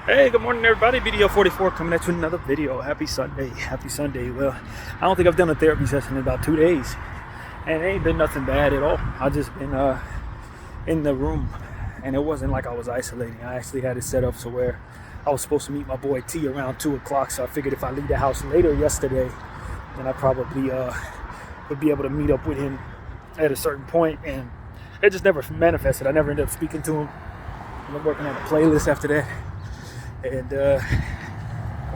Hey, good morning everybody. BDF 44 coming at you with another video. Happy Sunday. Happy Sunday. Well, I don't think I've done a therapy session in about 2 days. And it ain't been nothing bad at all. I've just been in the room. And it wasn't like I was isolating. I actually had it set up so where I was supposed to meet my boy T around 2 o'clock. So I figured if I leave the house later yesterday, then I probably would be able to meet up with him at a certain point. And it just never manifested. I never ended up speaking to him. I'm working on a playlist after that. And the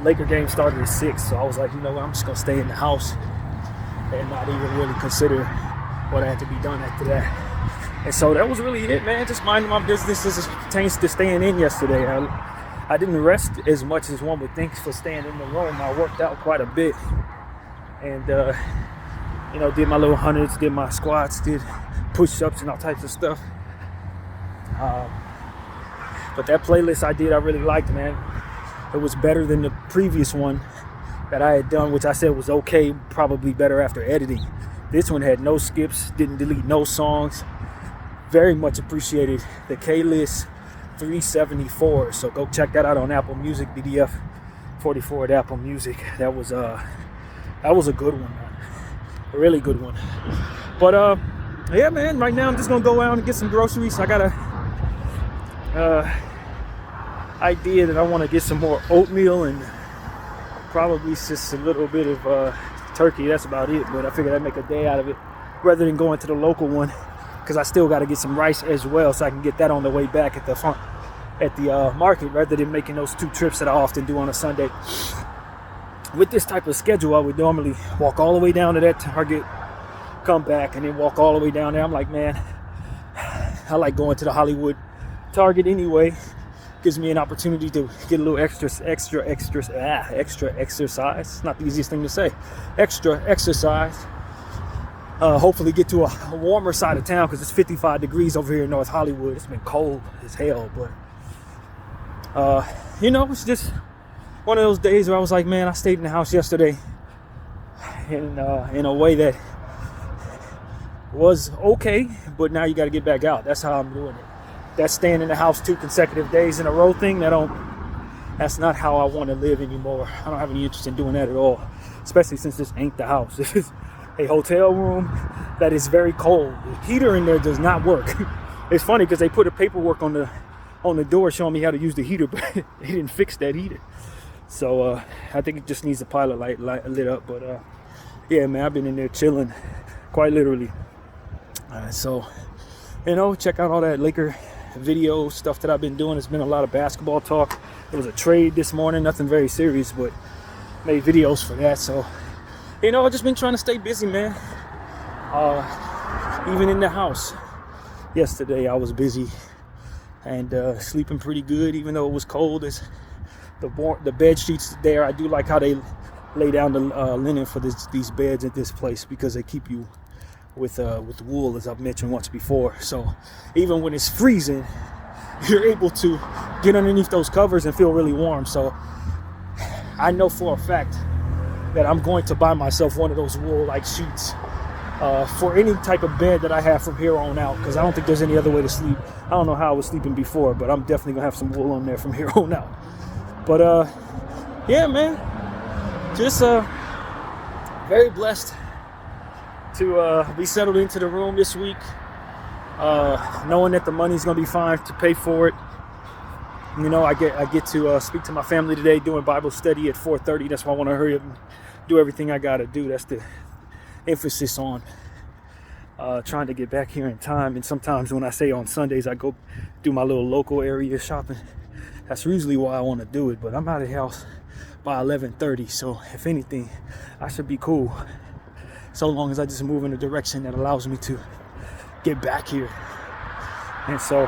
Laker game started at 6, so I was like, you know what, I'm just going to stay in the house and not even really consider what had to be done after that. And so that was really it, man. Just minding my business as it pertains to staying in yesterday. I didn't rest as much as one would think for staying in the room. I worked out quite a bit and, did my little hundreds, did my squats, did push-ups and all types of stuff. But that playlist I really liked, man. It was better than the previous one that I had done, which I said was okay, probably better after editing. This one had no skips, didn't delete no songs. Very much appreciated the K-List 374. So go check that out on Apple Music, BDF 44 at Apple Music. That was a good one, man. A really good one. But yeah, man, right now I'm just gonna go out and get some groceries. I got a idea that I want to get some more oatmeal and probably just a little bit of turkey. That's about it, but I figured I'd make a day out of it rather than going to the local one, because I still got to get some rice as well, so I can get that on the way back at the market, rather than making those 2 trips that I often do on a Sunday. With this type of schedule, I would normally walk all the way down to that Target, come back, and then walk all the way down there. I'm like, man, I like going to the Hollywood Target anyway. Gives me an opportunity to get a little extra exercise. Not the easiest thing to say. Extra exercise. Hopefully get to a warmer side of town, because it's 55 degrees over here in North Hollywood. It's been cold as hell, but it's just one of those days where I was like, man, I stayed in the house yesterday in a way that was okay, but now you got to get back out. That's how I'm doing it. That staying in the house 2 consecutive days in a row thing, that's not how I want to live anymore. I don't have any interest in doing that at all, especially since this ain't the house. This is a hotel room that is very cold. The heater in there does not work. It's funny because they put a paperwork on the door showing me how to use the heater, but they didn't fix that heater. So I think it just needs the pilot light lit up. But yeah, man, I've been in there chilling, quite literally. So, check out all that Laker video stuff that I've been doing. It's been a lot of basketball talk. There was a trade this morning, nothing very serious, but made videos for that. So, I've just been trying to stay busy, man. Even in the house. Yesterday I was busy and sleeping pretty good, even though it was cold. As the bed sheets there, I do like how they lay down the linen for these beds at this place, because they keep you with wool, as I've mentioned once before. So even when it's freezing, you're able to get underneath those covers and feel really warm. So I know for a fact that I'm going to buy myself one of those wool-like sheets for any type of bed that I have from here on out, because I don't think there's any other way to sleep. I don't know how I was sleeping before, but I'm definitely gonna have some wool on there from here on out. But yeah, man, just very blessed to be settled into the room this week, knowing that the money's gonna be fine to pay for it. I get to speak to my family today, doing Bible study at 4:30. That's why I want to hurry up and do everything I gotta do. That's the emphasis on trying to get back here in time. And sometimes when I say on Sundays I go do my little local area shopping, that's usually why I want to do it. But I'm out of the house by 11:30, so if anything, I should be cool, so long as I just move in a direction that allows me to get back here. And so,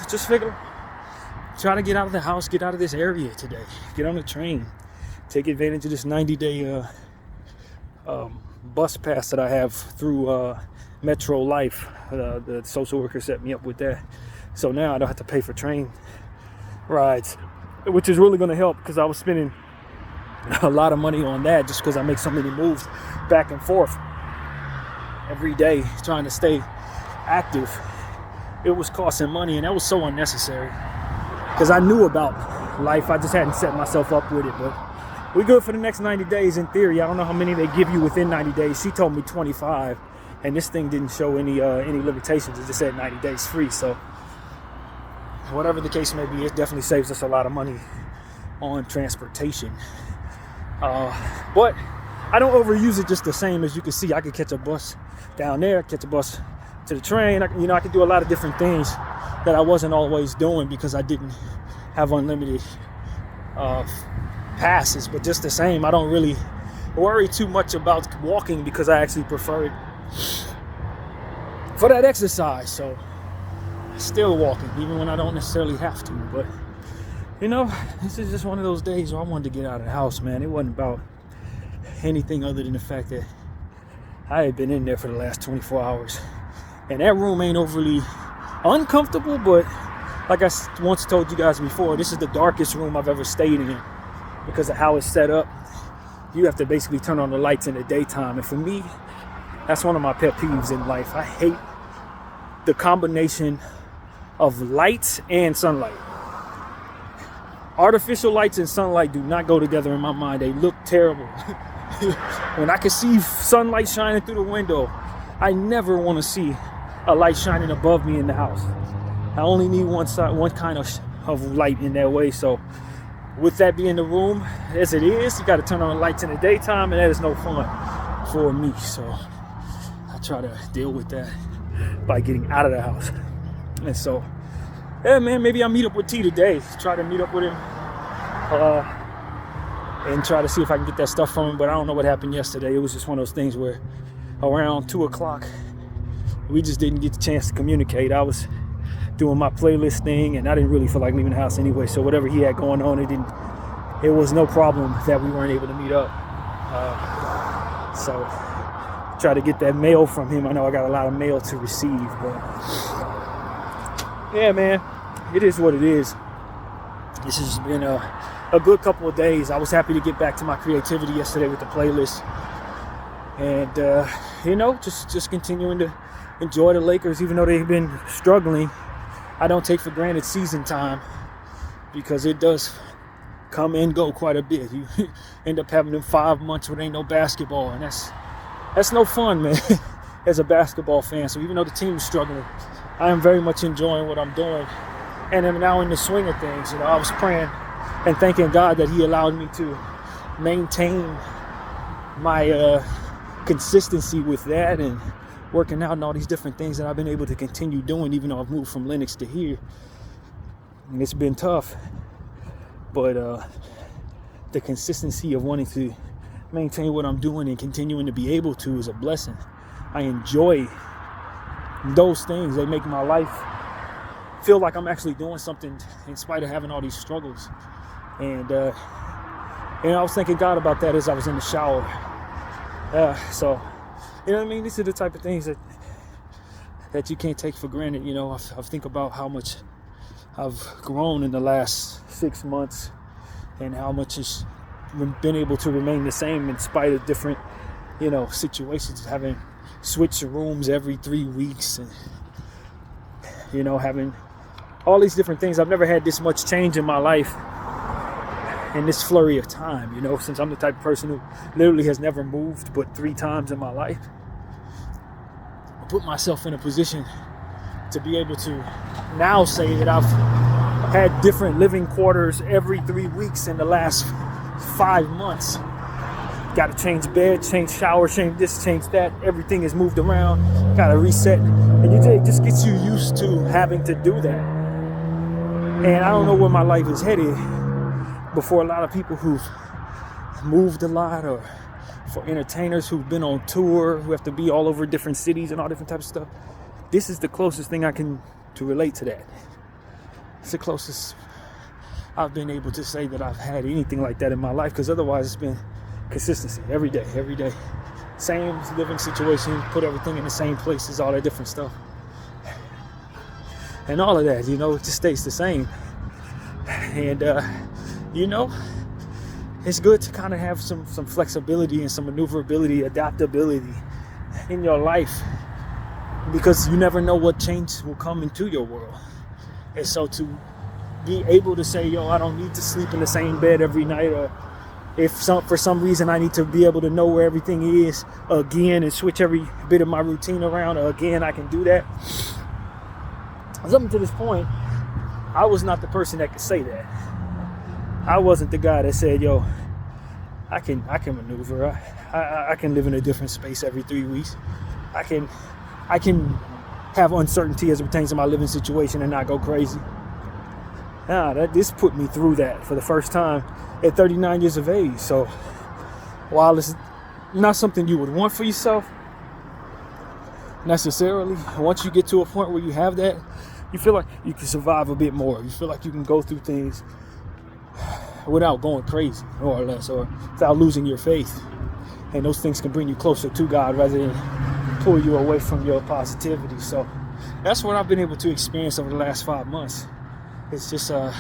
just figure, try to get out of the house, get out of this area today, get on the train, take advantage of this 90-day bus pass that I have through Metro Life. The social worker set me up with that, so now I don't have to pay for train rides, which is really going to help, because I was spending a lot of money on that just because I make so many moves back and forth every day trying to stay active. It was costing money, and that was so unnecessary. because I knew about life. I just hadn't set myself up with it. But we're good for the next 90 days in theory. I don't know how many they give you within 90 days. She told me 25, and this thing didn't show any limitations. It just said 90 days free. So whatever the case may be, it definitely saves us a lot of money on transportation. But I don't overuse it just the same. As you can see, I could catch a bus down there, catch a bus to the train. I could do a lot of different things that I wasn't always doing because I didn't have unlimited passes. But just the same, I don't really worry too much about walking because I actually prefer it for that exercise. So still walking, even when I don't necessarily have to. But this is just one of those days where I wanted to get out of the house, man. It wasn't about anything other than the fact that I had been in there for the last 24 hours. And that room ain't overly uncomfortable, but like I once told you guys before, this is the darkest room I've ever stayed in because of how it's set up. You have to basically turn on the lights in the daytime. And for me, that's one of my pet peeves in life. I hate the combination of lights and sunlight. Artificial lights and sunlight do not go together in my mind. They look terrible. When I can see sunlight shining through the window, I never want to see a light shining above me in the house. I only need one kind of light in that way. So with that being the room as it is, you got to turn on the lights in the daytime, and that is no fun for me. So I try to deal with that by getting out of the house. And so, yeah, man, maybe I'll meet up with T today. Try to meet up with him and try to see if I can get that stuff from him. But I don't know what happened yesterday. It was just one of those things where around 2 o'clock, we just didn't get the chance to communicate. I was doing my playlist thing, and I didn't really feel like leaving the house anyway. So whatever he had going on, it was no problem that we weren't able to meet up. So try to get that mail from him. I know I got a lot of mail to receive, but yeah, man, it is what it is. This has been a good couple of days. I was happy to get back to my creativity yesterday with the playlist, and just continuing to enjoy the Lakers, even though they've been struggling. I don't take for granted season time because it does come and go quite a bit. You end up having them 5 months where there ain't no basketball, and that's no fun, man, as a basketball fan. So even though the team is struggling, I am very much enjoying what I'm doing, and I'm now in the swing of things. I was praying and thanking God that He allowed me to maintain my consistency with that and working out and all these different things that I've been able to continue doing, even though I've moved from Lenox to here. And it's been tough, but the consistency of wanting to maintain what I'm doing and continuing to be able to is a blessing. I enjoy those things. They make my life feel like I'm actually doing something in spite of having all these struggles. And I was thanking God about that as I was in the shower. So, you know what I mean? These are the type of things that you can't take for granted. I think about how much I've grown in the last 6 months and how much has been able to remain the same in spite of different, situations, having switched rooms every 3 weeks and, having all these different things. I've never had this much change in my life in this flurry of time, since I'm the type of person who literally has never moved but 3 times in my life. I put myself in a position to be able to now say that I've had different living quarters every 3 weeks in the last 5 months. Got to change bed, change shower, change this, change that. Everything is moved around. Got to reset. And it just gets you used to having to do that. And I don't know where my life is headed. But for a lot of people who've moved a lot, or for entertainers who've been on tour, who have to be all over different cities and all different types of stuff, this is the closest thing I can to relate to that. It's the closest I've been able to say that I've had anything like that in my life, because otherwise it's been consistency every day. Same living situation, put everything in the same places, all that different stuff. And all of that, it just stays the same. And, it's good to kind of have some flexibility and some maneuverability, adaptability in your life, because you never know what change will come into your world. And so to be able to say, yo, I don't need to sleep in the same bed every night, or if for some reason I need to be able to know where everything is again and switch every bit of my routine around again, I can do that. Up to this point, I was not the person that could say that. I wasn't the guy that said, yo, I can maneuver. I can live in a different space every 3 weeks. I can have uncertainty as it pertains to my living situation and not go crazy. This put me through that for the first time at 39 years of age. So while it's not something you would want for yourself necessarily, once you get to a point where you have that, you feel like you can survive a bit more. You feel like you can go through things without going crazy, more or less, or without losing your faith. And those things can bring you closer to God rather than pull you away from your positivity. So that's what I've been able to experience over the last 5 months. It's just a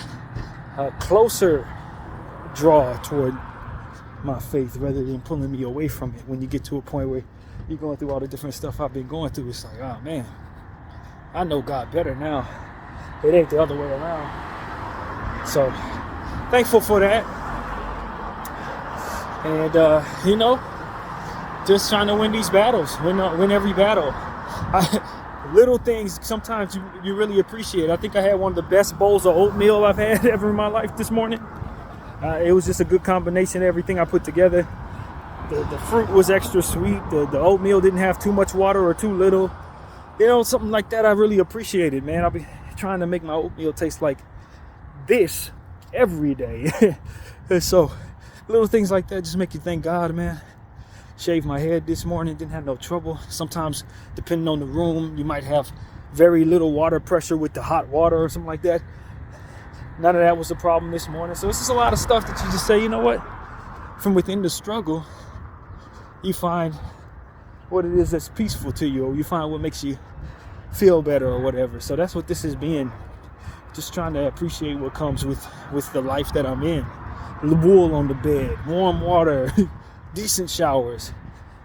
closer draw toward my faith rather than pulling me away from it. When you get to a point where you're going through all the different stuff I've been going through, it's like, oh man, I know God better now. It ain't the other way around. So thankful for that. And just trying to win these battles, win every battle. Little things sometimes you really appreciate. I think I had one of the best bowls of oatmeal I've had ever in my life this morning. It was just a good combination of everything I put together. The fruit was extra sweet. The oatmeal didn't have too much water or too little. Something like that I really appreciated, man. I'll be trying to make my oatmeal taste like this every day. So little things like that just make you thank God, man. Shaved my head this morning, didn't have no trouble. Sometimes, depending on the room, you might have very little water pressure with the hot water or something like that. None of that was a problem this morning. So it's just a lot of stuff that you just say, you know what? From within the struggle, you find what it is that's peaceful to you, or you find what makes you feel better or whatever. So that's what this has been. Just trying to appreciate what comes with the life that I'm in. The wool on the bed, warm water, decent showers,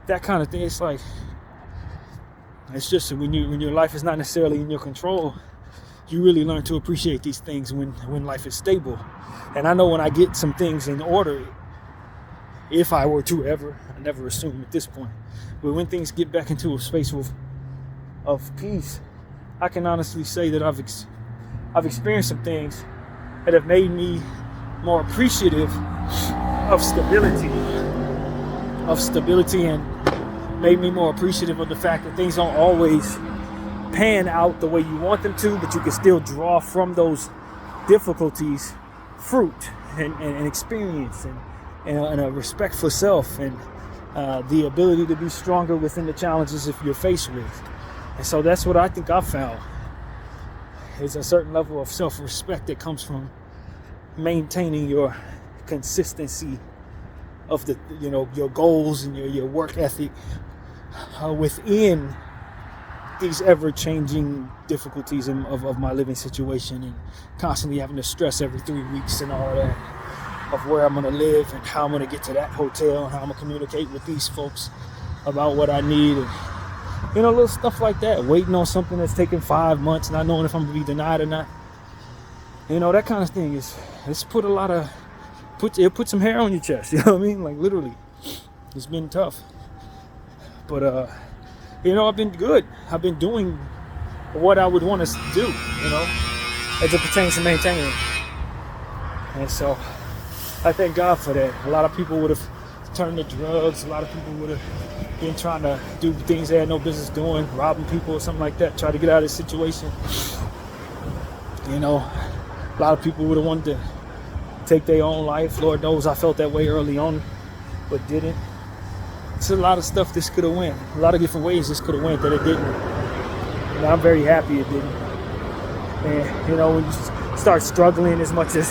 that kind of thing. It's like, it's just when your life is not necessarily in your control, you really learn to appreciate these things when life is stable. And I know when I get some things in order, if I were to ever, I never assume at this point, but when things get back into a space of peace, I can honestly say that I've experienced some things that have made me more appreciative of stability and made me more appreciative of the fact that things don't always pan out the way you want them to, but you can still draw from those difficulties fruit and experience and a respect for self and the ability to be stronger within the challenges if you're faced with. And so that's what I think I've found, is a certain level of self-respect that comes from maintaining your consistency of your goals and your work ethic within these ever-changing difficulties of my living situation, and constantly having to stress every 3 weeks and all that of where I'm going to live and how I'm going to get to that hotel and how I'm going to communicate with these folks about what I need, and little stuff like that. Waiting on something that's taking 5 months, not knowing if I'm going to be denied or not. That kind of thing it's put some hair on your chest, you know what I mean? Like, literally, it's been tough. But, I've been good. I've been doing what I would want to do, as it pertains to maintaining. And so, I thank God for that. A lot of people would have turned to drugs. A lot of people would have been trying to do things they had no business doing, robbing people or something like that, try to get out of the situation. A lot of people would have wanted to take their own life. Lord knows I felt that way early on, but didn't. It's a lot of stuff this could have went. A lot of different ways this could have went that it didn't. And I'm very happy it didn't. And when you start struggling as much as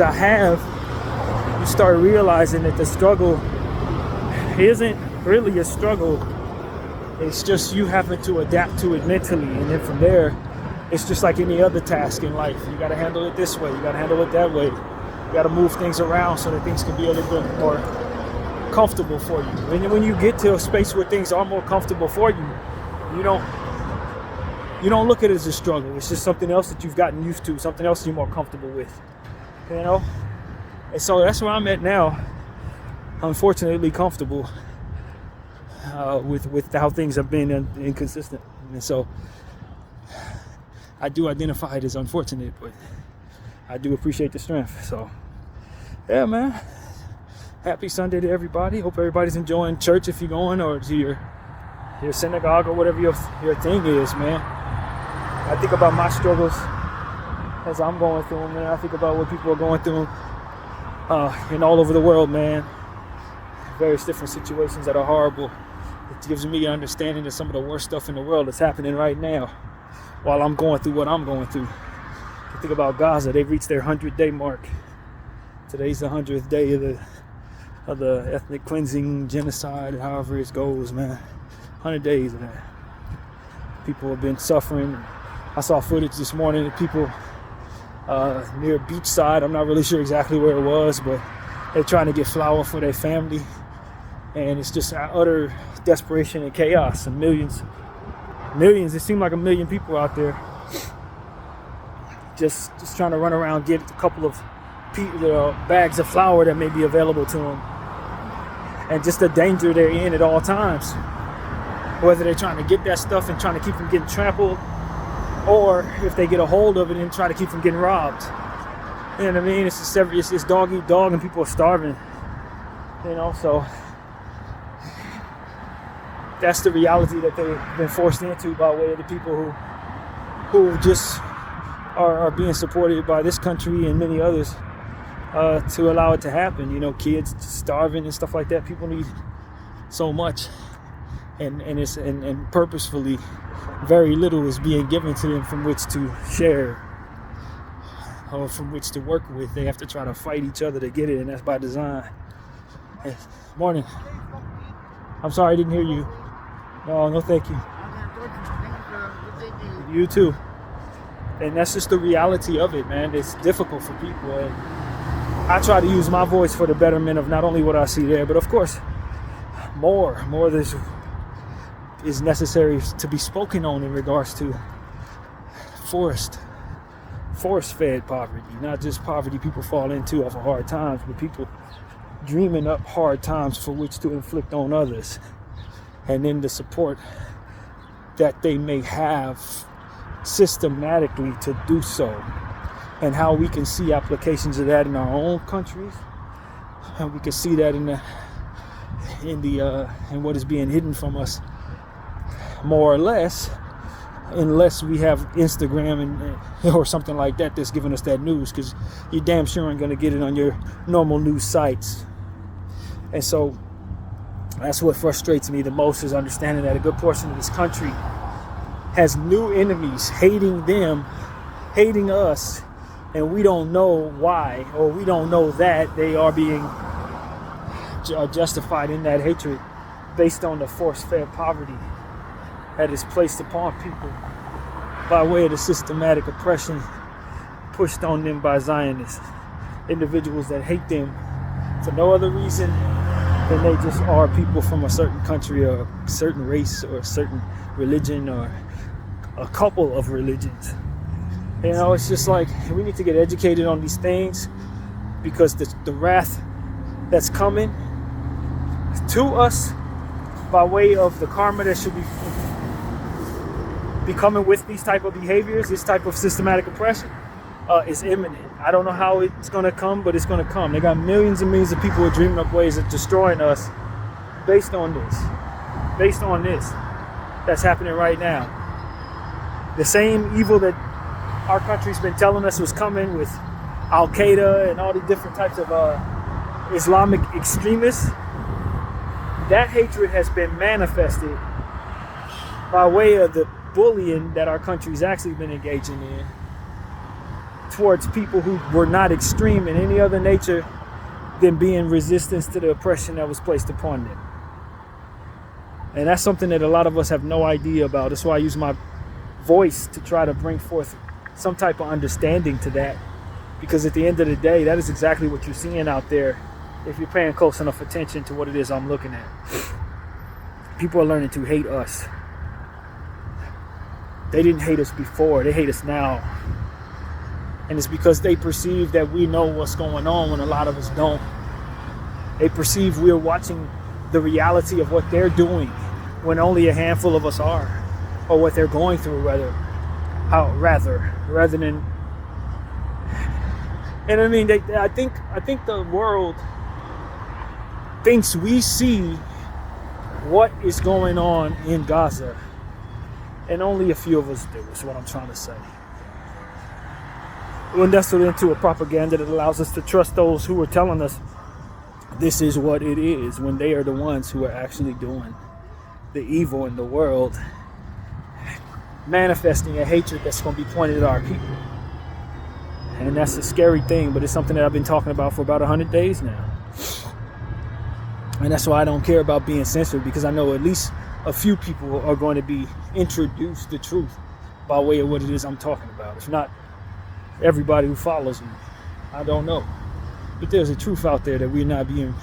I have, you start realizing that the struggle isn't really a struggle. It's just you having to adapt to it mentally, and then from there, it's just like any other task in life. You got to handle it this way. You got to handle it that way. You got to move things around so that things can be a little bit more comfortable for you. When you get to a space where things are more comfortable for you, you don't you don't look at it as a struggle. It's just something else that you've gotten used to, something else you're more comfortable with, you know? And so that's where I'm at now. Unfortunately comfortable with how things have been inconsistent. And so I do identify it as unfortunate, but I do appreciate the strength. So yeah, man. Happy Sunday to everybody. Hope everybody's enjoying church if you're going, or to your synagogue, or whatever your thing is, man. I think about my struggles as I'm going through them, man. I think about what people are going through and all over the world, man. Various different situations that are horrible. It gives me an understanding of some of the worst stuff in the world that's happening right now while I'm going through what I'm going through. I think about Gaza. They've reached their 100-day mark. Today's the 100th day of the ethnic cleansing, genocide, however it goes, man. 100 days of that. People have been suffering. I saw footage this morning of people near beachside. I'm not really sure exactly where it was, but they're trying to get flour for their family. And it's just utter desperation and chaos. And millions, it seemed like 1 million people out there just trying to run around, get a couple of bags of flour that may be available to them. And just the danger they're in at all times. Whether they're trying to get that stuff and trying to keep from getting trampled, or if they get a hold of it and try to keep from getting robbed. You know what I mean? It's dog eat dog, and people are starving. You know, so that's the reality that they've been forced into by way of the people who just are being supported by this country and many others to allow it to happen. You know, kids starving and stuff like that. People need so much, and purposefully, very little is being given to them from which to share or from which to work with. They have to try to fight each other to get it, and that's by design. Hey, morning. I'm sorry, I didn't hear you. No, thank you. You too. And that's just the reality of it, man. It's difficult for people, and I try to use my voice for the betterment of not only what I see there, but of course, more is necessary to be spoken on in regards to force-fed poverty, not just poverty people fall into off of hard times, but people dreaming up hard times for which to inflict on others, and then the support that they may have systematically to do so, and how we can see applications of that in our own countries, and we can see that in what is being hidden from us, more or less, unless we have Instagram or something like that that's giving us that news, because you damn sure ain't going to get it on your normal news sites. And so that's what frustrates me the most, is understanding that a good portion of this country has new enemies hating them, hating us, and we don't know why, or we don't know that they are being justified in that hatred based on the force-fed poverty that is placed upon people by way of the systematic oppression pushed on them by Zionists, individuals that hate them for no other reason than they just are people from a certain country or a certain race or a certain religion or a couple of religions. You know, it's just like we need to get educated on these things, because the wrath that's coming to us by way of the karma that should be coming with these type of behaviors, this type of systematic oppression, is imminent. I don't know how it's going to come, but it's going to come. They got millions and millions of people who are dreaming up ways of destroying us based on this that's happening right now. The same evil that our country's been telling us was coming with Al-Qaeda and all the different types of Islamic extremists, that hatred has been manifested by way of the bullying that our country's actually been engaging in towards people who were not extreme in any other nature than being resistance to the oppression that was placed upon them. And that's something that a lot of us have no idea about. That's why I use my voice to try to bring forth some type of understanding to that, because at the end of the day, that is exactly what you're seeing out there if you're paying close enough attention to what it is I'm looking at. People are learning to hate us. They didn't hate us before, they hate us now. And it's because they perceive that we know what's going on when a lot of us don't. They perceive we're watching the reality of what they're doing when only a handful of us are, or what they're going through rather than. And I mean, I think the world thinks we see what is going on in Gaza, and only a few of us do, is what I'm trying to say. We're nestled into a propaganda that allows us to trust those who are telling us this is what it is, when they are the ones who are actually doing the evil in the world, manifesting a hatred that's going to be pointed at our people. And that's a scary thing, but it's something that I've been talking about for about 100 days now. And that's why I don't care about being censored, because I know at least a few people are going to be introduced to truth by way of what it is I'm talking about. If not everybody who follows me, I don't know. But there's a truth out there that we're not being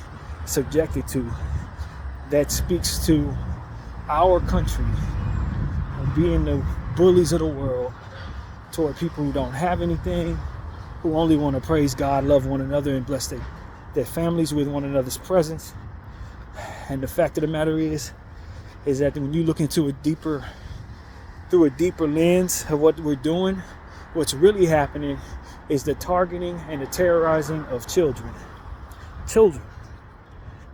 subjected to, that speaks to our country being the bullies of the world toward people who don't have anything, who only want to praise God, love one another, and bless their families with one another's presence. And the fact of the matter is that when you look into through a deeper lens of what we're doing, what's really happening is the targeting and the terrorizing of children. Children.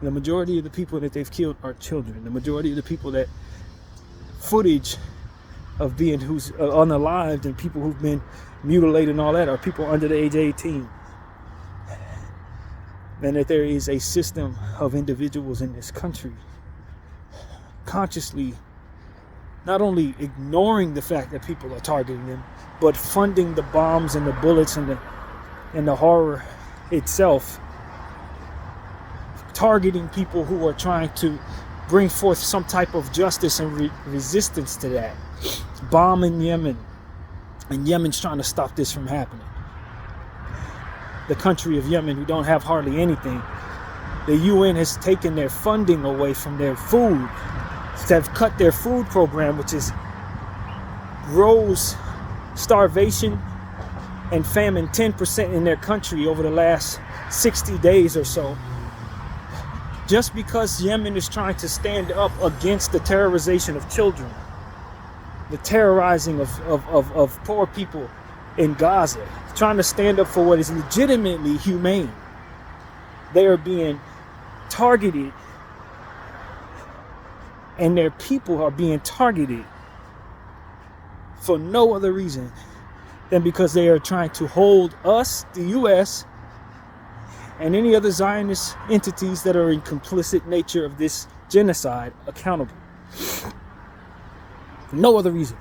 The majority of the people that they've killed are children. The majority of the people that footage of being who's unalived and people who've been mutilated and all that are people under the age of 18. And that there is a system of individuals in this country consciously not only ignoring the fact that people are targeting them, but funding the bombs and the bullets and the horror itself, targeting people who are trying to bring forth some type of justice and resistance to that. Bomb in Yemen, and Yemen's trying to stop this from happening. The country of Yemen, who don't have hardly anything, the UN has taken their funding away from their food. They've cut their food program, which is rose starvation and famine 10% in their country over the last 60 days or so. Just because Yemen is trying to stand up against the terrorization of children, the terrorizing of poor people in Gaza, trying to stand up for what is legitimately humane, they are being targeted, and their people are being targeted for no other reason than because they are trying to hold us, the U.S., and any other Zionist entities that are in complicit nature of this genocide accountable. For no other reason.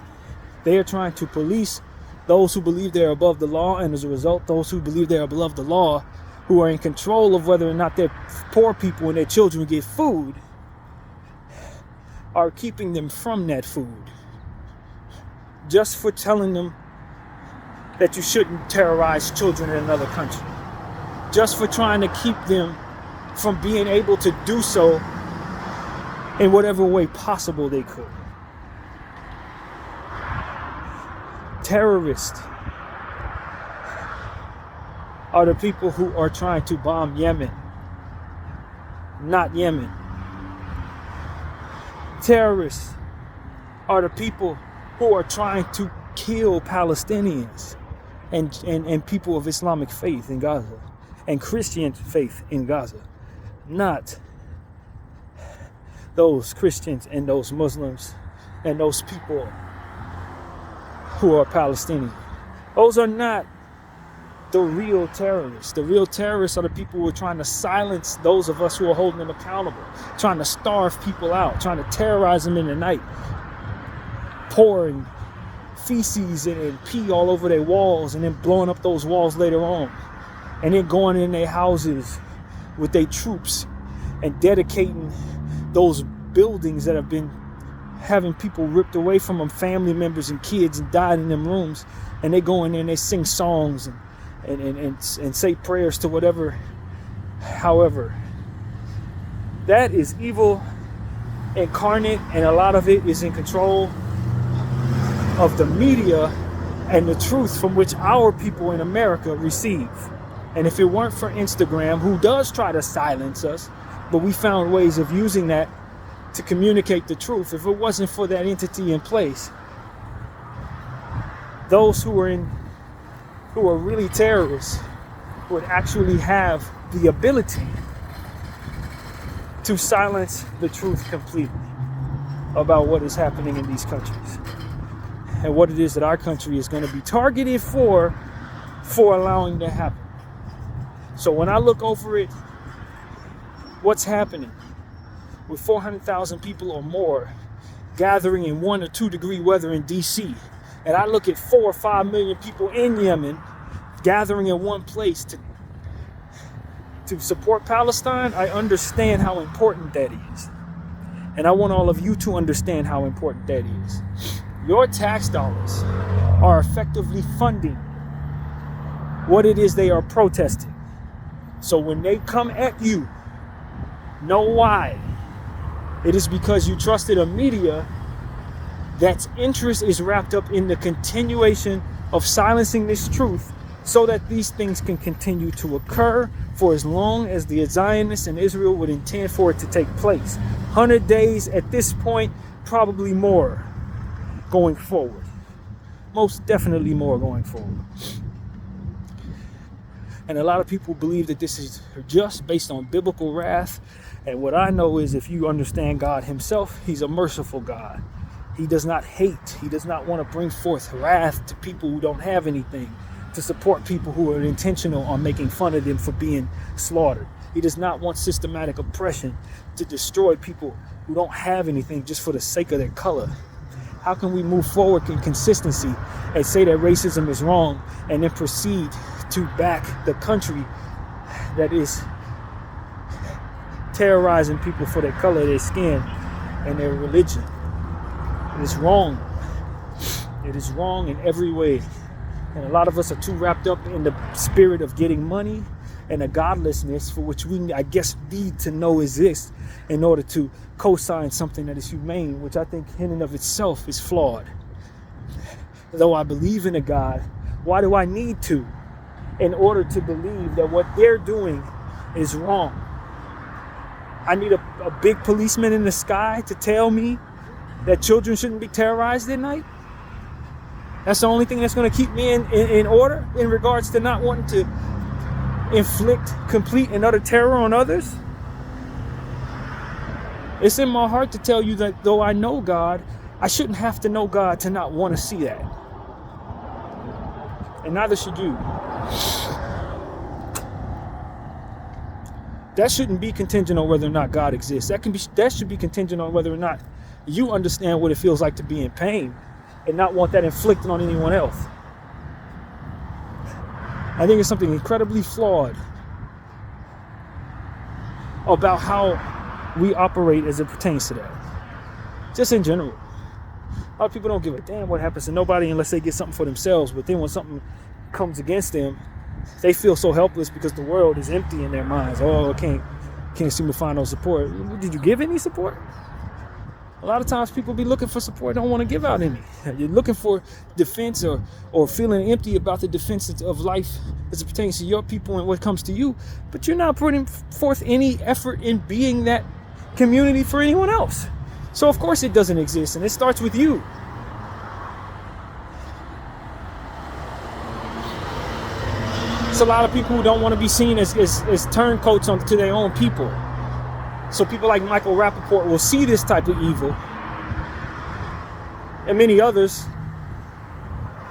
They are trying to police those who believe they're above the law, and as a result, those who believe they're above the law, who are in control of whether or not their poor people and their children get food, are keeping them from that food. Just for telling them that you shouldn't terrorize children in another country. Just for trying to keep them from being able to do so in whatever way possible they could. Terrorists are the people who are trying to bomb Yemen, not Yemen. Terrorists are the people who are trying to kill Palestinians and people of Islamic faith in Gaza and Christian faith in Gaza, not those Christians and those Muslims and those people who are Palestinian. Those are not the real terrorists. The real terrorists are the people who are trying to silence those of us who are holding them accountable, trying to starve people out, trying to terrorize them in the night, pouring feces and pee all over their walls and then blowing up those walls later on, and then going in their houses with their troops and dedicating those buildings that have been having people ripped away from them, family members and kids, and died in them rooms, and they go in there and they sing songs and say prayers to whatever. However, that is evil incarnate, and a lot of it is in control of the media and the truth from which our people in America receive. And if it weren't for Instagram, who does try to silence us, but we found ways of using that to communicate the truth, if it wasn't for that entity in place, those who are really terrorists would actually have the ability to silence the truth completely about what is happening in these countries and what it is that our country is going to be targeted for allowing to happen. So when I look over it, what's happening with 400,000 people or more gathering in 1 or 2 degree weather in DC, and I look at 4 or 5 million people in Yemen gathering in one place to support Palestine, I understand how important that is. And I want all of you to understand how important that is. Your tax dollars are effectively funding what it is they are protesting. So when they come at you, know why. It is because you trusted a media that's interest is wrapped up in the continuation of silencing this truth so that these things can continue to occur for as long as the Zionists and Israel would intend for it to take place. 100 days at this point, probably more going forward. Most definitely more going forward. And a lot of people believe that this is just based on biblical wrath. And what I know is if you understand God himself, he's a merciful God. He does not hate. He does not want to bring forth wrath to people who don't have anything, to support people who are intentional on making fun of them for being slaughtered. He does not want systematic oppression to destroy people who don't have anything just for the sake of their color. How can we move forward in consistency and say that racism is wrong and then proceed to back the country that is terrorizing people for their color, their skin, and their religion? It is wrong. It is wrong in every way. And a lot of us are too wrapped up in the spirit of getting money and a godlessness for which we, I guess, need to know exists in order to co-sign something that is humane, which I think in and of itself is flawed. Though I believe in a God, why do I need to in order to believe that what they're doing is wrong? I need a big policeman in the sky to tell me that children shouldn't be terrorized at night? That's the only thing that's going to keep me in order in regards to not wanting to inflict complete and utter terror on others? It's in my heart to tell you that though I know God, I shouldn't have to know God to not want to see that. And neither should you. That shouldn't be contingent on whether or not God exists. That should be contingent on whether or not you understand what it feels like to be in pain and not want that inflicted on anyone else. I think it's something incredibly flawed about how we operate as it pertains to that. Just in general. A lot of people don't give a damn what happens to nobody unless they get something for themselves. But then when something comes against them, they feel so helpless because the world is empty in their minds. Oh, can't seem to find no support. Did you give any support? A lot of times people be looking for support, don't want to give out any. You're looking for defense or feeling empty about the defense of life as it pertains to your people and what comes to you. But you're not putting forth any effort in being that community for anyone else. So of course it doesn't exist, and it starts with you. It's a lot of people who don't want to be seen as turncoats to their own people. So people like Michael Rappaport will see this type of evil, and many others,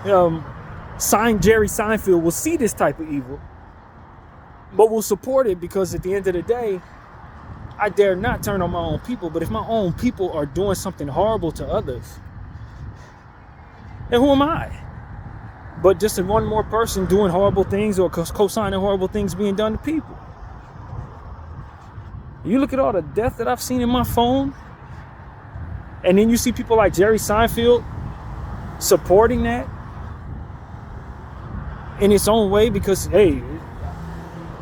Jerry Seinfeld will see this type of evil, but will support it because at the end of the day, I dare not turn on my own people. But if my own people are doing something horrible to others, then who am I? But just one more person doing horrible things or co-signing horrible things being done to people. You look at all the death that I've seen in my phone, and then you see people like Jerry Seinfeld supporting that in its own way because, hey,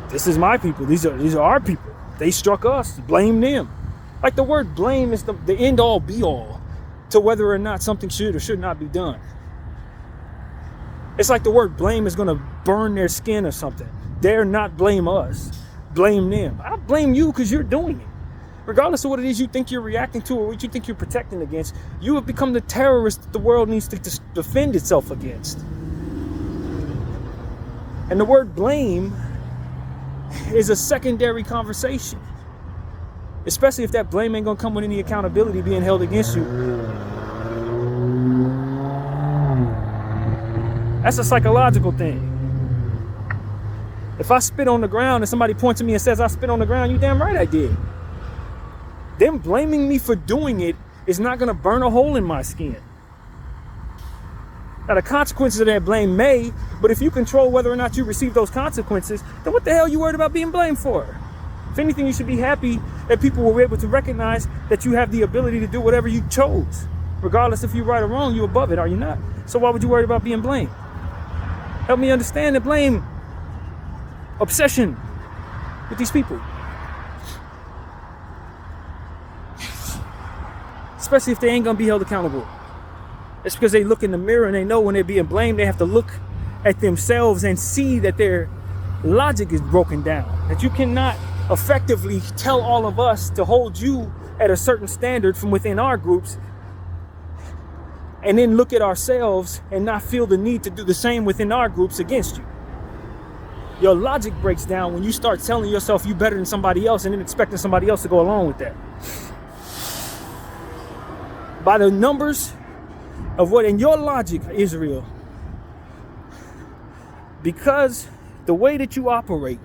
this is my people. These are our people. They struck us. Blame them. Like the word blame is the end all be all to whether or not something should or should not be done. It's like the word blame is going to burn their skin or something. Dare not blame us. Blame them. I blame you because you're doing it. Regardless of what it is you think you're reacting to or what you think you're protecting against, you have become the terrorist that the world needs to defend itself against. And the word blame is a secondary conversation. Especially if that blame ain't going to come with any accountability being held against you. That's a psychological thing. If I spit on the ground and somebody points at me and says I spit on the ground, you damn right I did. Them blaming me for doing it is not going to burn a hole in my skin. Now, the consequences of that blame may, but if you control whether or not you receive those consequences, then what the hell are you worried about being blamed for? If anything, you should be happy that people were able to recognize that you have the ability to do whatever you chose. Regardless if you're right or wrong, you're above it, are you not? So why would you worry about being blamed? Help me understand the blame obsession with these people. Especially if they ain't gonna be held accountable. It's because they look in the mirror and they know when they're being blamed, they have to look at themselves and see that their logic is broken down. That you cannot effectively tell all of us to hold you at a certain standard from within our groups and then look at ourselves and not feel the need to do the same within our groups against you. Your logic breaks down when you start telling yourself you better than somebody else and then expecting somebody else to go along with that. By the numbers of what in your logic, Israel, because the way that you operate,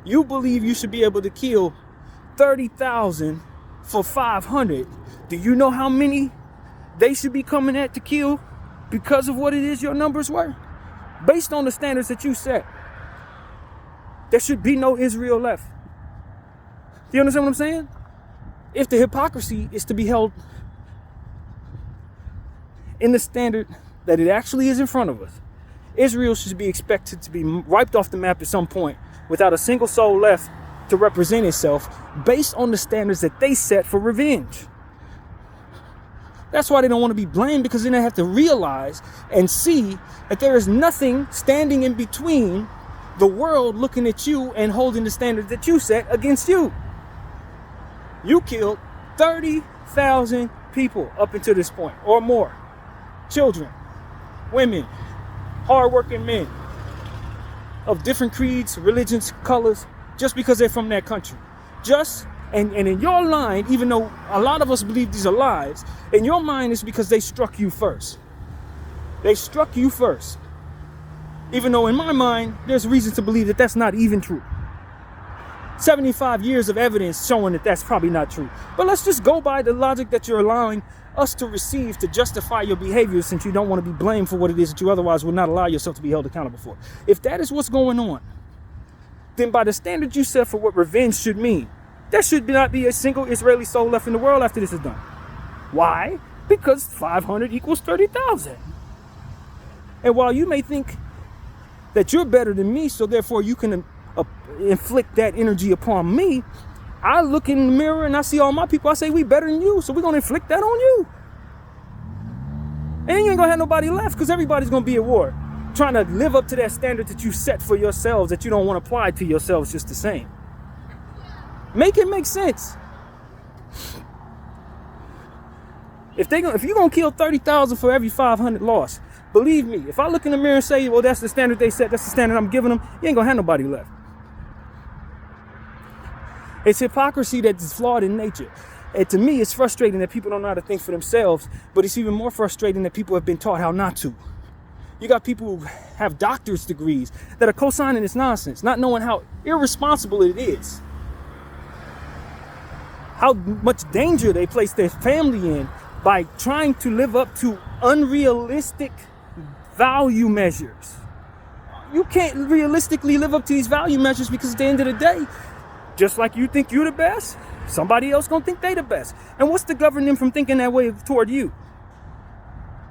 you believe you should be able to kill 30,000 for 500. Do you know how many they should be coming at to kill because of what it is your numbers were? Based on the standards that you set, there should be no Israel left. Do you understand what I'm saying? If the hypocrisy is to be held in the standard that it actually is in front of us, Israel should be expected to be wiped off the map at some point without a single soul left to represent itself based on the standards that they set for revenge. That's why they don't want to be blamed, because then they have to realize and see that there is nothing standing in between the world looking at you and holding the standards that you set against you. You killed 30,000 people up until this point or more. Children, women, hardworking men of different creeds, religions, colors, just because they're from that country. And in your line, even though a lot of us believe these are lies, in your mind it's because they struck you first. They struck you first. Even though in my mind, there's reason to believe that that's not even true. 75 years of evidence showing that that's probably not true. But let's just go by the logic that you're allowing us to receive to justify your behavior, since you don't want to be blamed for what it is that you otherwise would not allow yourself to be held accountable for. If that is what's going on, then by the standard you set for what revenge should mean, there should not be a single Israeli soul left in the world after this is done. Why? Because 500 equals 30,000. And while you may think that you're better than me, so therefore you can inflict that energy upon me, I look in the mirror and I see all my people, I say we better than you, so we're going to inflict that on you. And then you ain't going to have nobody left, because everybody's going to be at war, trying to live up to that standard that you set for yourselves that you don't want to apply to yourselves just the same. Make it make sense. If you're going to kill 30,000 for every 500 lost, believe me, if I look in the mirror and say, well, that's the standard they set, that's the standard I'm giving them, you ain't going to have nobody left. It's hypocrisy that is flawed in nature. And to me, it's frustrating that people don't know how to think for themselves, but it's even more frustrating that people have been taught how not to. You got people who have doctorate degrees that are co-signing this nonsense, not knowing how irresponsible it is. How much danger they place their family in by trying to live up to unrealistic value measures. You can't realistically live up to these value measures, because at the end of the day, just like you think you're the best, somebody else gonna think they the best. And what's to govern them from thinking that way toward you?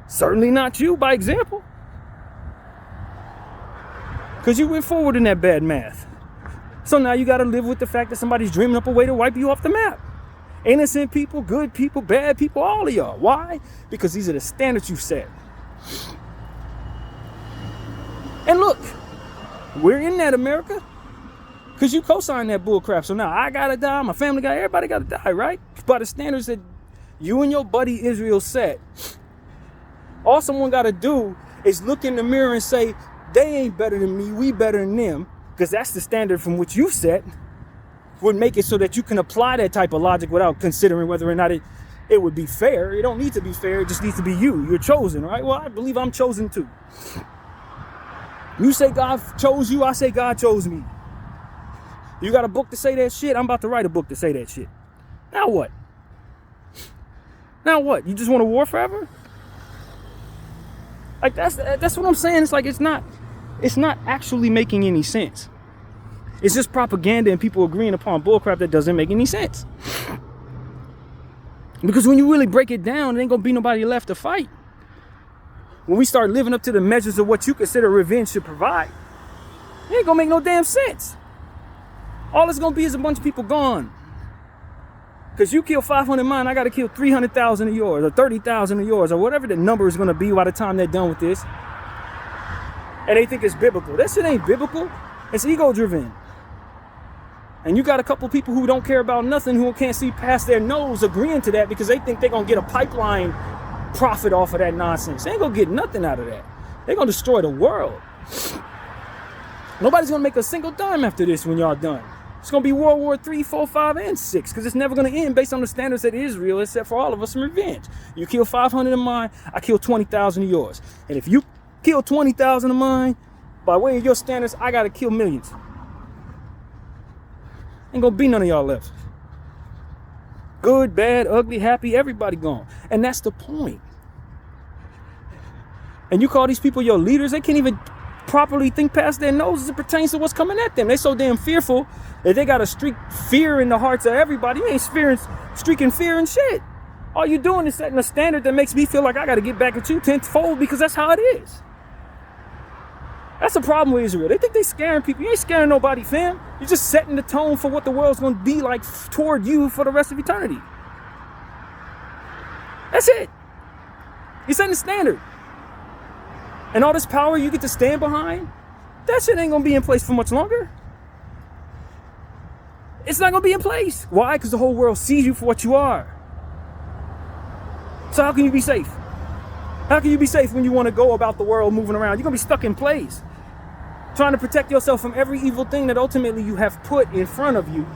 Certainly not you, by example. Because you went forward in that bad math. So now you gotta live with the fact that somebody's dreaming up a way to wipe you off the map. Innocent people, good people, bad people, all of y'all. Why? Because these are the standards you set. And look, we're in that America because you co-signed that bull crap. So now I gotta die, my family got, everybody gotta die, right? By the standards that you and your buddy Israel set. All someone gotta do is look in the mirror and say, they ain't better than me, we better than them, because that's the standard from which you set. Would make it so that you can apply that type of logic without considering whether or not it would be fair. It don't need to be fair, it just needs to be you. You're chosen, right? Well, I believe I'm chosen too. You say God chose you, I say God chose me. You got a book to say that shit? I'm about to write a book to say that shit. Now what? Now what? You just want to war forever? Like that's what I'm saying. It's like it's not actually making any sense. It's just propaganda and people agreeing upon bullcrap that doesn't make any sense. Because when you really break it down, there ain't gonna be nobody left to fight. When we start living up to the measures of what you consider revenge should provide, it ain't gonna make no damn sense. All it's gonna be is a bunch of people gone. Because you kill 500 of mine, I gotta kill 300,000 of yours, or 30,000 of yours, or whatever the number is gonna be by the time they're done with this. And they think it's biblical. That shit ain't biblical. It's ego-driven. And you got a couple people who don't care about nothing, who can't see past their nose agreeing to that because they think they're gonna get a pipeline profit off of that nonsense. They ain't gonna get nothing out of that. They're gonna destroy the world. Nobody's gonna make a single dime after this when y'all done. It's gonna be World War 3, 4, 5, and 6, because it's never gonna end based on the standards of Israel, except for all of us some revenge. You kill 500 of mine, I kill 20,000 of yours. And if you kill 20,000 of mine, by way of your standards, I gotta kill millions. Ain't gonna be none of y'all left. Good, bad, ugly, happy, everybody gone. And that's the point. And you call these people your leaders, they can't even properly think past their noses as it pertains to what's coming at them. They so damn fearful that they got to streak fear in the hearts of everybody. You ain't streaking fear and shit. All you doing is setting a standard that makes me feel like I got to get back at you tenfold because that's how it is. That's the problem with Israel. They think they scaring people. You ain't scaring nobody, fam. You're just setting the tone for what the world's going to be like toward you for the rest of eternity. That's it. You're setting the standard. And all this power you get to stand behind, that shit ain't going to be in place for much longer. It's not going to be in place. Why? Because the whole world sees you for what you are. So how can you be safe? How can you be safe when you want to go about the world moving around? You're going to be stuck in place, trying to protect yourself from every evil thing that ultimately you have put in front of you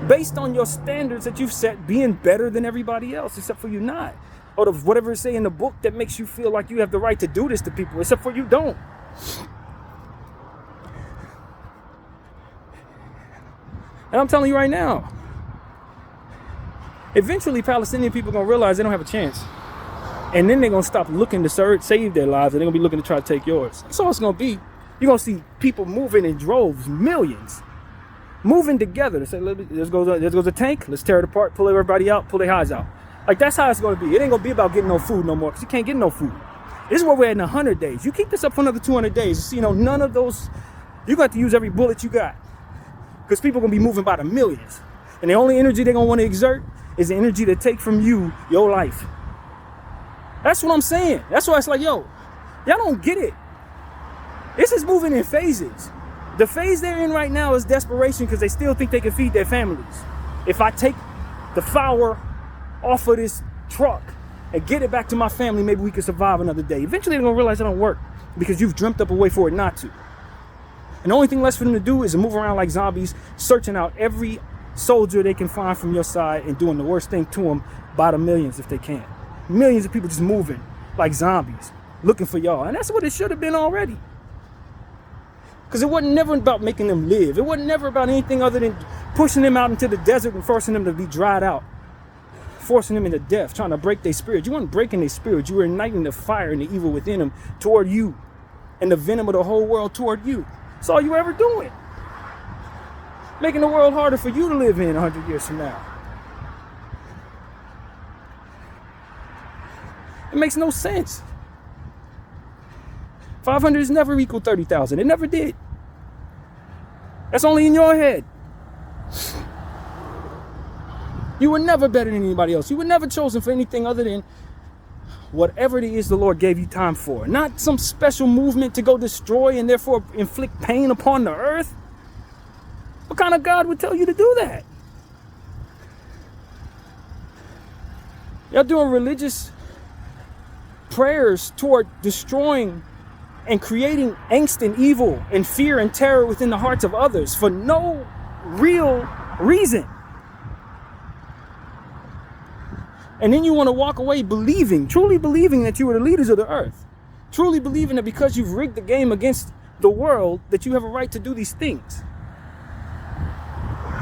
based on your standards that you've set being better than everybody else, except for you not. Or whatever it say in the book that makes you feel like you have the right to do this to people, except for you don't. And I'm telling you right now, eventually Palestinian people are going to realize they don't have a chance. And then they're going to stop looking to save their lives, and they're going to be looking to try to take yours. That's all it's going to be. You're going to see people moving in droves, millions, moving together. They say, there goes a tank, let's tear it apart, pull everybody out, pull their hides out. Like, that's how it's going to be. It ain't going to be about getting no food no more, because you can't get no food. This is where we're at in 100 days. You keep this up for another 200 days. You know, none of those, you're going to have to use every bullet you got, because people are going to be moving by the millions. And the only energy they're going to want to exert is the energy to take from you your life. That's what I'm saying. That's why it's like, yo, y'all don't get it. This is moving in phases. The phase they're in right now is desperation because they still think they can feed their families. If I take the flour off of this truck and get it back to my family, maybe we can survive another day. Eventually they're going to realize it don't work because you've dreamt up a way for it not to. And the only thing left for them to do is to move around like zombies, searching out every soldier they can find from your side and doing the worst thing to them by the millions if they can. Millions of people just moving like zombies, looking for y'all. And that's what it should have been already. Because it wasn't never about making them live. It wasn't never about anything other than pushing them out into the desert and forcing them to be dried out. Forcing them into death, trying to break their spirit. You weren't breaking their spirit. You were igniting the fire and the evil within them toward you. And the venom of the whole world toward you. That's all you were ever doing. Making the world harder for you to live in 100 years from now. It makes no sense. 500 is never equal 30,000. It never did. That's only in your head. You were never better than anybody else. You were never chosen for anything other than whatever it is the Lord gave you time for. Not some special movement to go destroy and therefore inflict pain upon the earth. What kind of God would tell you to do that? Y'all doing religious prayers toward destroying and creating angst and evil and fear and terror within the hearts of others for no real reason. And then you want to walk away believing, truly believing that you are the leaders of the earth. Truly believing that because you've rigged the game against the world, that you have a right to do these things.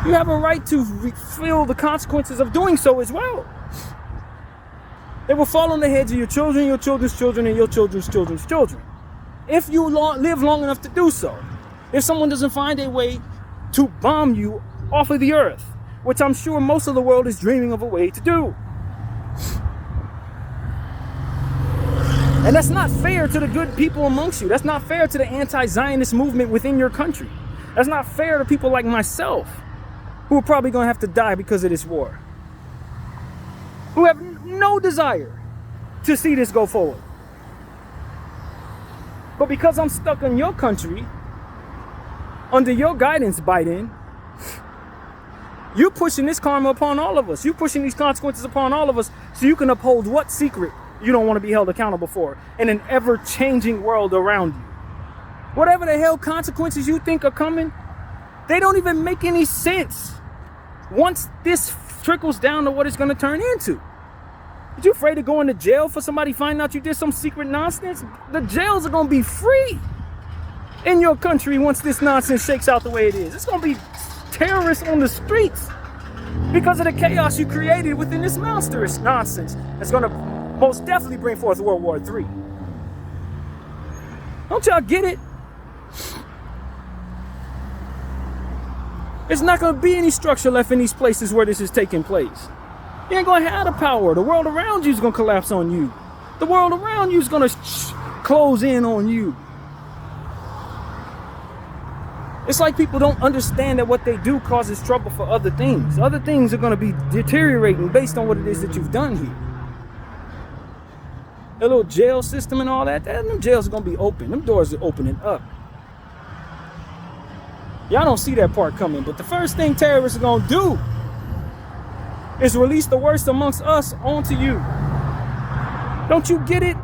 You have a right to feel the consequences of doing so as well. They will fall on the heads of your children, your children's children, and your children's children's children. If you live long enough to do so. If someone doesn't find a way to bomb you off of the earth, which I'm sure most of the world is dreaming of a way to do. And that's not fair to the good people amongst you. That's not fair to the anti-Zionist movement within your country. That's not fair to people like myself, who are probably going to have to die because of this war. Who have no desire to see this go forward. But because I'm stuck in your country, under your guidance, Biden, you're pushing this karma upon all of us. You're pushing these consequences upon all of us so you can uphold what secret you don't want to be held accountable for in an ever-changing world around you. Whatever the hell consequences you think are coming, they don't even make any sense once this trickles down to what it's going to turn into. Are you afraid of going to jail for somebody finding out you did some secret nonsense? The jails are going to be free in your country once this nonsense shakes out the way it is. It's going to be terrorists on the streets because of the chaos you created within this monstrous nonsense that's going to most definitely bring forth World War III. Don't y'all get it? There's not going to be any structure left in these places where this is taking place. You ain't going to have the power. The world around you is going to collapse on you. The world around you is going to close in on you. It's like people don't understand that what they do causes trouble for other things. Other things are going to be deteriorating based on what it is that you've done here. The little jail system and all that, them jails are going to be open. Them doors are opening up. Y'all don't see that part coming, but the first thing terrorists are going to do is release the worst amongst us onto you. Don't you get it?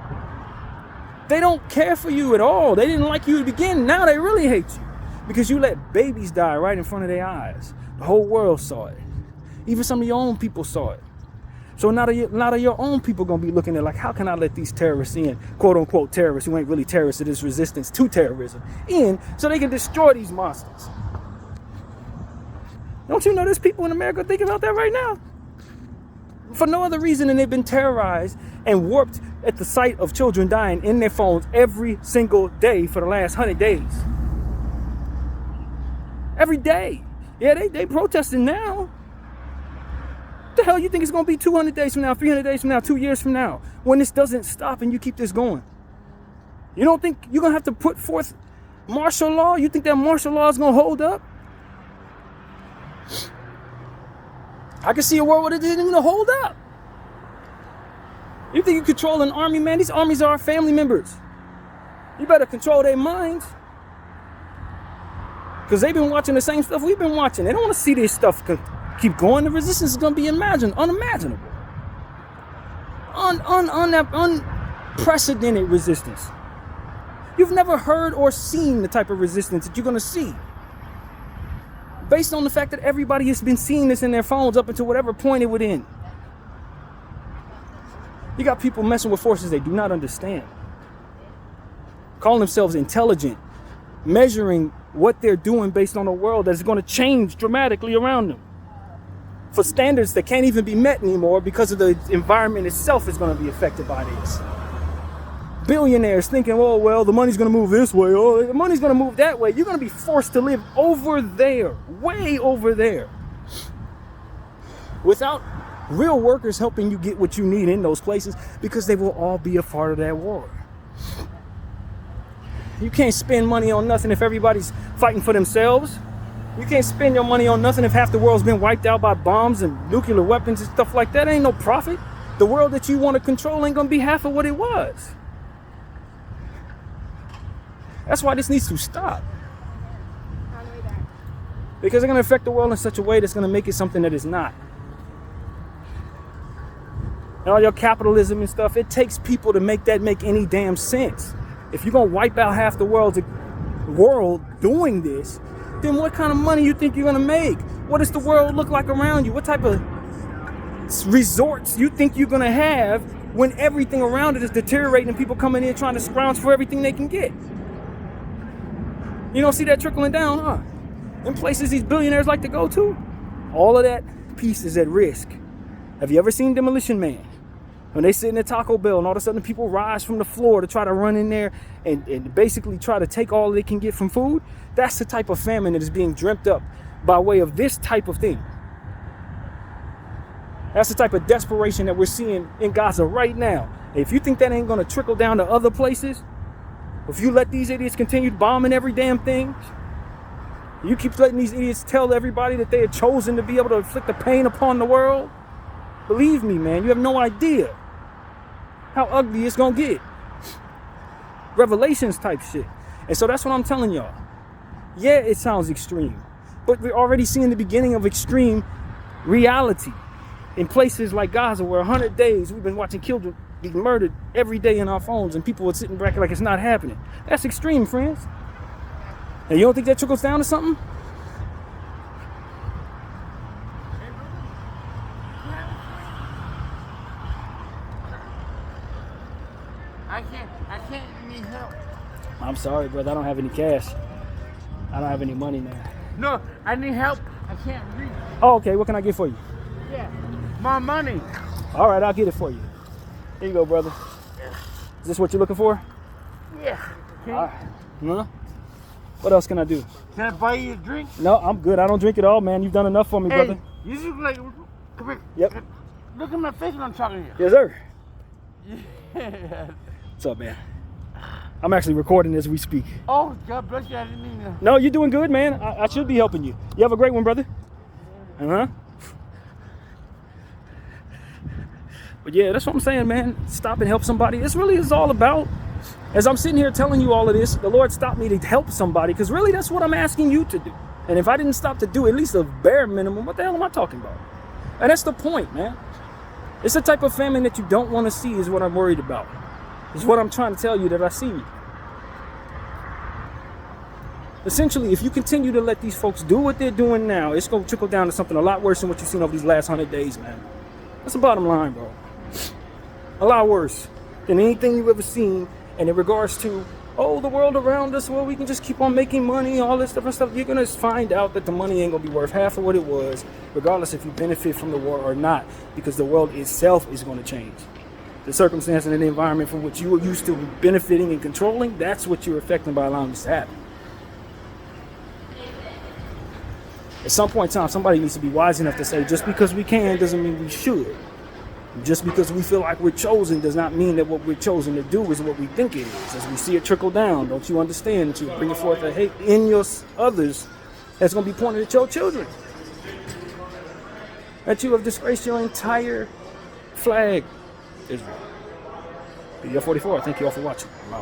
They don't care for you at all. They didn't like you to begin. Now they really hate you because you let babies die right in front of their eyes. The whole world saw it. Even some of your own people saw it. So now your own people going to be looking at like, how can I let these terrorists in, quote unquote terrorists who ain't really terrorists, it is resistance to terrorism, in so they can destroy these monsters. Don't you know there's people in America thinking about that right now? For no other reason than they've been terrorized and warped at the sight of children dying in their phones every single day for the last 100 days. Every day. Yeah, they protesting now. What the hell you think it's going to be 200 days from now, 300 days from now, 2 years from now, when this doesn't stop and you keep this going? You don't think you're going to have to put forth martial law? You think that martial law is going to hold up? I can see a world where it isn't even hold up. You think you control an army, man? These armies are our family members. You better control their minds. Because they've been watching the same stuff we've been watching. They don't want to see this stuff keep going. The resistance is going to be unimaginable. Unprecedented resistance. You've never heard or seen the type of resistance that you're going to see. Based on the fact that everybody has been seeing this in their phones up until whatever point it would end. You got people messing with forces they do not understand. Calling themselves intelligent. Measuring what they're doing based on a world that's going to change dramatically around them. For standards that can't even be met anymore because of the environment itself is going to be affected by this. Billionaires thinking, oh, well, the money's going to move this way. Oh, the money's going to move that way. You're going to be forced to live over there, way over there. Without real workers helping you get what you need in those places because they will all be a part of that war. You can't spend money on nothing if everybody's fighting for themselves. You can't spend your money on nothing if half the world's been wiped out by bombs and nuclear weapons and stuff like that. Ain't no profit. The world that you want to control ain't gonna be half of what it was. That's why this needs to stop. Because they're gonna affect the world in such a way that's gonna make it something that is not. And all your capitalism and stuff, it takes people to make that make any damn sense. If you're gonna wipe out half the world doing this, then what kind of money you think you're gonna make? What does the world look like around you? What type of resorts you think you're gonna have when everything around it is deteriorating and people coming in trying to scrounge for everything they can get? You don't see that trickling down, huh? In places these billionaires like to go to, all of that piece is at risk. Have you ever seen Demolition Man? When they sit in the Taco Bell and all of a sudden people rise from the floor to try to run in there and basically try to take all they can get from food, that's the type of famine that is being dreamt up by way of this type of thing. That's the type of desperation that we're seeing in Gaza right now. If you think that ain't gonna trickle down to other places, if you let these idiots continue bombing every damn thing, you keep letting these idiots tell everybody that they are chosen to be able to inflict the pain upon the world, believe me, man, you have no idea how ugly it's gonna get. Revelations type shit. And so that's what I'm telling y'all. Yeah, it sounds extreme, but we're already seeing the beginning of extreme reality in places like Gaza, where 100 days we've been watching children be murdered every day in our phones, and people are sitting back like it's not happening. That's extreme, friends. And you don't think that trickles down to something? I can't need help. I'm sorry, brother. I don't have any cash. I don't have any money, man. No, I need help. I can't read. Oh, okay. What can I get for you? Yeah, my money. All right, I'll get it for you. Here you go, brother. Is this what you're looking for? Yeah. Okay. All right. Huh? What else can I do? Can I buy you a drink? No, I'm good. I don't drink at all, man. You've done enough for me, Hey, brother. you look like. Come here. Yep. Look at my face when I'm talking to you. Yes, sir. Yeah. What's up, man? I'm actually recording as we speak. Oh, God bless you. I didn't mean to. No, you're doing good, man. I should be helping you. You have a great one, brother. Uh-huh. But yeah, that's what I'm saying, man. Stop and help somebody. This really is all about. As I'm sitting here telling you all of this, the Lord stopped me to help somebody, because really that's what I'm asking you to do. And if I didn't stop to do at least a bare minimum, what the hell am I talking about? And that's the point, man. It's the type of famine that you don't want to see is what I'm worried about. It's what I'm trying to tell you that I see. Essentially, if you continue to let these folks do what they're doing now, it's going to trickle down to something a lot worse than what you've seen over these last 100 days, man. That's the bottom line, bro. A lot worse than anything you've ever seen. And in regards to, oh, the world around us, well, we can just keep on making money, all this different stuff, you're going to find out that the money ain't going to be worth half of what it was, regardless if you benefit from the war or not, because the world itself is going to change. The circumstance and the environment from which you were used to benefiting and controlling, that's what you're affecting by allowing this to happen. At some point in time, somebody needs to be wise enough to say, just because we can doesn't mean we should. Just because we feel like we're chosen does not mean that what we're chosen to do is what we think it is. As we see it trickle down, don't you understand? To bring forth a hate in your others that's going to be pointed at your children. That you have disgraced your entire flag, Israel. BDF 44, thank you all for watching. I'm out.